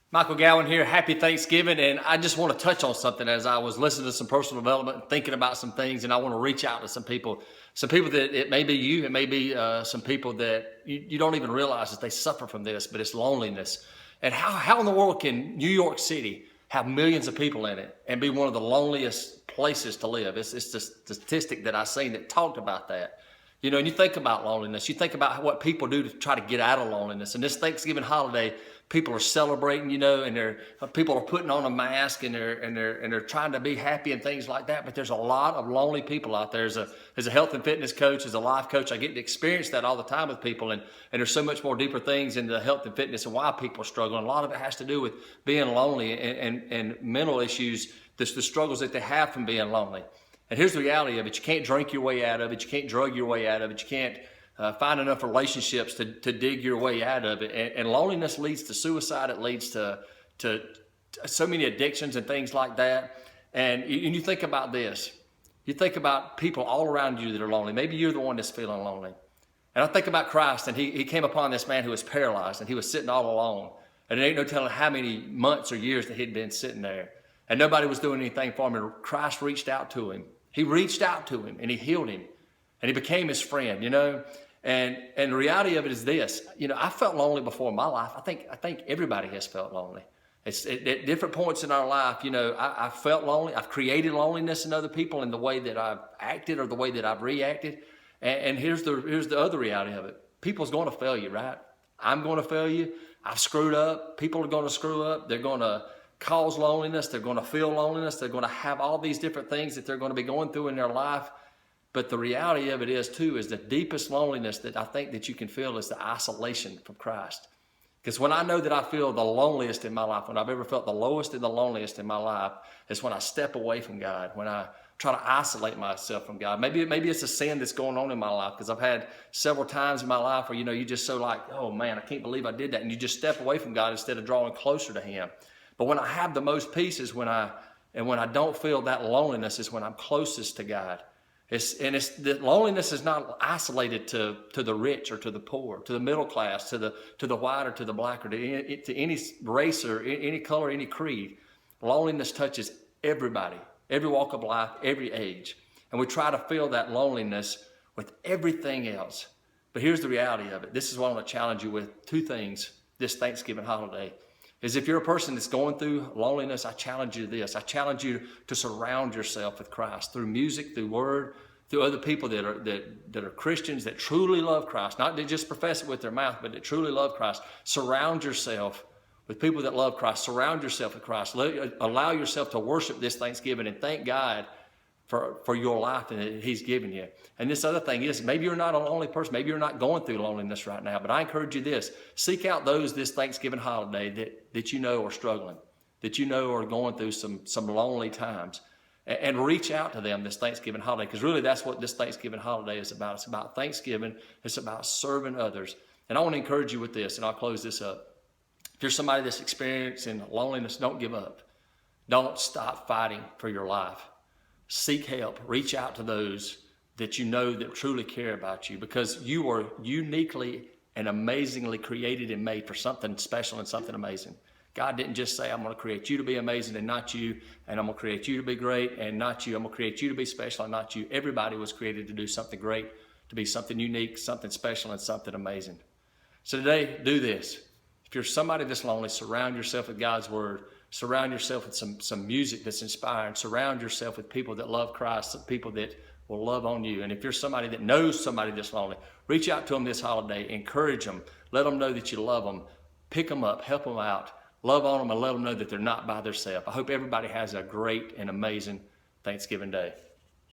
Michael Gowan here. Happy Thanksgiving. And I just want to touch on something as I was listening to some personal development and thinking about some things. And I want to reach out to some people that it may be you, it may be some people that you don't even realize that they suffer from this, but it's loneliness. And how in the world can New York City have millions of people in it and be one of the loneliest places to live? It's the statistic that I seen that talked about that. You know, and you think about loneliness, you think about what people do to try to get out of loneliness. And this Thanksgiving holiday, people are celebrating, you know, and people are putting on a mask and they're trying to be happy and things like that. But there's a lot of lonely people out there. As a health and fitness coach, as a life coach, I get to experience that all the time with people. And there's so much more deeper things into health and fitness and why people are struggling. A lot of it has to do with being lonely and mental issues, the struggles that they have from being lonely. And here's the reality of it. You can't drink your way out of it. You can't drug your way out of it. You can't find enough relationships to dig your way out of it. And loneliness leads to suicide. It leads to so many addictions and things like that. And you think about this. You think about people all around you that are lonely. Maybe you're the one that's feeling lonely. And I think about Christ, and he came upon this man who was paralyzed, and he was sitting all alone. And there ain't no telling how many months or years that he'd been sitting there. And nobody was doing anything for him. And Christ reached out to him. He reached out to him and he healed him and he became his friend, you know. And the reality of it is this, you know, I felt lonely before in my life. I think everybody has felt lonely. It's at different points in our life, you know, I felt lonely. I've created loneliness in other people in the way that I've acted or the way that I've reacted. And here's the other reality of it. People's going to fail you, right? I'm going to fail you. I've screwed up. People are going to screw up. They're going to cause loneliness. They're going to feel loneliness. They're going to have all these different things that they're going to be going through in their life. But the reality of it is too, is the deepest loneliness that I think that you can feel is the isolation from Christ. Because when I know that I feel the loneliest in my life, when I've ever felt the lowest and the loneliest in my life, is when I step away from God, when I try to isolate myself from God. Maybe it's a sin that's going on in my life, because I've had several times in my life where, you know, you just so like, oh man, I can't believe I did that. And you just step away from God instead of drawing closer to him. But when I have the most peace is when I don't feel that loneliness is when I'm closest to God. The loneliness is not isolated to the rich or to the poor, to the middle class, to the white or to the black, or to any race or any color, any creed. Loneliness touches everybody, every walk of life, every age. And we try to fill that loneliness with everything else. But here's the reality of it. This is what I want to challenge you with. Two things this Thanksgiving holiday. Is if you're a person that's going through loneliness, I challenge you to this. I challenge you to surround yourself with Christ through music, through word, through other people that are Christians, that truly love Christ, not that just profess it with their mouth, but that truly love Christ. Surround yourself with people that love Christ. Surround yourself with Christ. Allow yourself to worship this Thanksgiving and thank God for your life that he's given you. And this other thing is, maybe you're not a lonely person. Maybe you're not going through loneliness right now, but I encourage you this. Seek out those this Thanksgiving holiday that you know are struggling, that you know are going through some lonely times, and reach out to them this Thanksgiving holiday, because really that's what this Thanksgiving holiday is about. It's about Thanksgiving. It's about serving others. And I want to encourage you with this, and I'll close this up. If you're somebody that's experiencing loneliness, don't give up. Don't stop fighting for your life. Seek help. Reach out to those that you know that truly care about you, because you are uniquely and amazingly created and made for something special and something amazing. God didn't just say, I'm going to create you to be amazing and not you, and I'm going to create you to be great and not you. I'm going to create you to be special and not you. Everybody was created to do something great, to be something unique, something special, and something amazing. So today, do this. If you're somebody that's lonely, surround yourself with God's word. Surround yourself with some music that's inspiring. Surround yourself with people that love Christ, some people that will love on you. And if you're somebody that knows somebody that's lonely, reach out to them this holiday. Encourage them. Let them know that you love them. Pick them up. Help them out. Love on them and let them know that they're not by themselves. I hope everybody has a great and amazing Thanksgiving day.